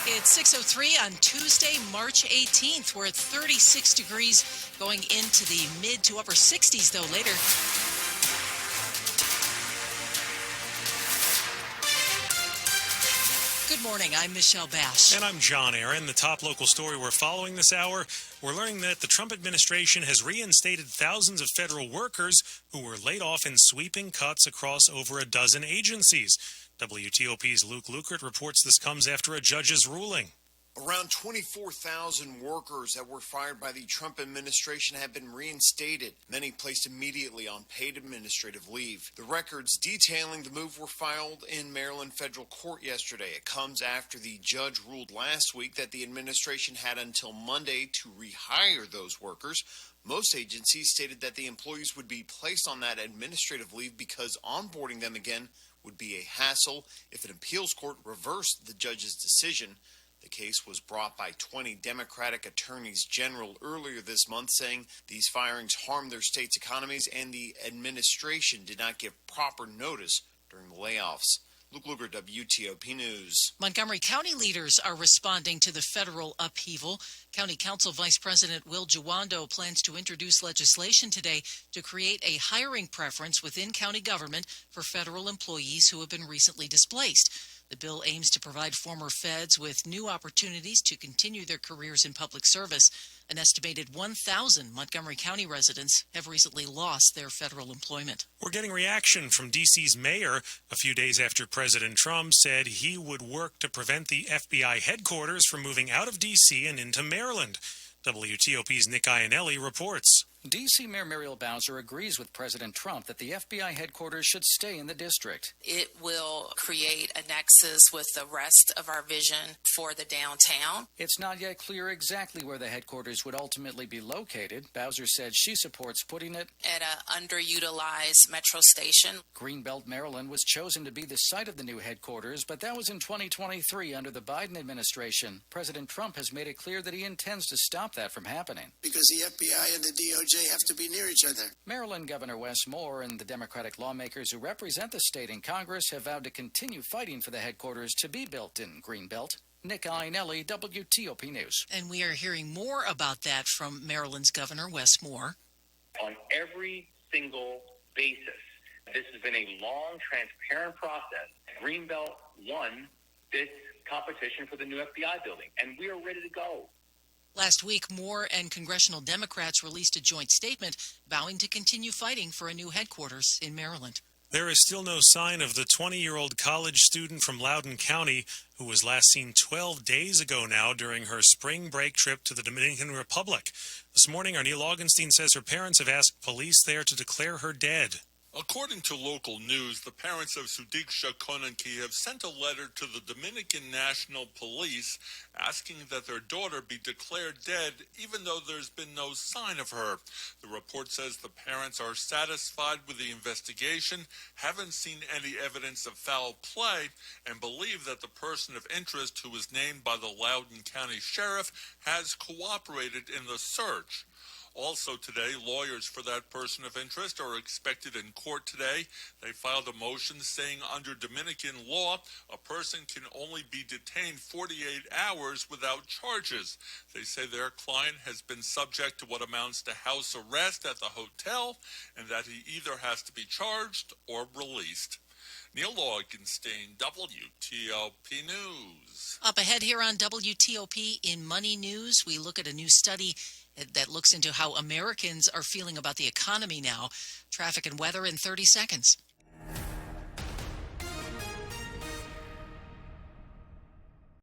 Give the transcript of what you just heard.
It's 6:03 on Tuesday, March 18th. We're at 36 degrees going into the mid to upper 60s, though, later. Good morning. I'm Michelle Basch. And I'm John Aaron. The top local story we're following this hour, we're learning that the Trump administration has reinstated thousands of federal workers who were laid off in sweeping cuts across over a dozen agencies. WTOP's Luke Lukert reports this comes after a judge's ruling. Around 24,000 workers that were fired by the Trump administration have been reinstated, many placed immediately on paid administrative leave. The records detailing the move were filed in Maryland federal court yesterday. It comes after the judge ruled last week that the administration had until Monday to rehire those workers. Most agencies stated that the employees would be placed on that administrative leave because onboarding them again would be a hassle if an appeals court reversed the judge's decision. The case was brought by 20 Democratic attorneys general earlier this month, saying these firings harmed their state's economies and the administration did not give proper notice during the layoffs. Luke Luger, WTOP News. Montgomery County leaders are responding to the federal upheaval. County Council Vice President Will Jawando plans to introduce legislation today to create a hiring preference within county government for federal employees who have been recently displaced. The bill aims to provide former feds with new opportunities to continue their careers in public service. An estimated 1,000 Montgomery County residents have recently lost their federal employment. We're getting reaction from D.C.'s mayor a few days after President Trump said he would work to prevent the FBI headquarters from moving out of D.C. and into Maryland. WTOP's Nick Iannelli reports. D.C. Mayor Muriel Bowser agrees with President Trump that the FBI headquarters should stay in the district. It will create a nexus with the rest of our vision for the downtown. It's not yet clear exactly where the headquarters would ultimately be located. Bowser said she supports putting it at an underutilized metro station. Greenbelt, Maryland was chosen to be the site of the new headquarters, but that was in 2023 under the Biden administration. President Trump has made it clear that he intends to stop that from happening. Because the FBI and the DOJ have to be near each other. Maryland Governor Wes Moore and the Democratic lawmakers who represent the state in Congress have vowed to continue fighting for the headquarters to be built in Greenbelt. Nick Iannelli, WTOP News. And we are hearing more about that from Maryland's Governor Wes Moore. On every single basis, this has been a long, transparent process. Greenbelt won this competition for the new FBI building, and we are ready to go. Last week, Moore and congressional Democrats released a joint statement vowing to continue fighting for a new headquarters in Maryland. There is still no sign of the 20-year-old college student from Loudoun County who was last seen 12 days ago now during her spring break trip to the Dominican Republic. This morning, Arneel Augenstein says her parents have asked police there to declare her dead. According to local news, the parents of Sudiksha Konanki have sent a letter to the Dominican National Police asking that their daughter be declared dead, even though there's been no sign of her. The report says the parents are satisfied with the investigation, haven't seen any evidence of foul play, and believe that the person of interest, who was named by the Loudoun County Sheriff, has cooperated in the search. Also today, lawyers for that person of interest are expected in court today. They filed a motion saying under Dominican law, a person can only be detained 48 hours without charges. They say their client has been subject to what amounts to house arrest at the hotel and that he either has to be charged or released. Neil Augenstein, WTOP News. Up ahead here on WTOP in Money News, we look at a new study that looks into how Americans are feeling about the economy now. Traffic and weather in 30 seconds.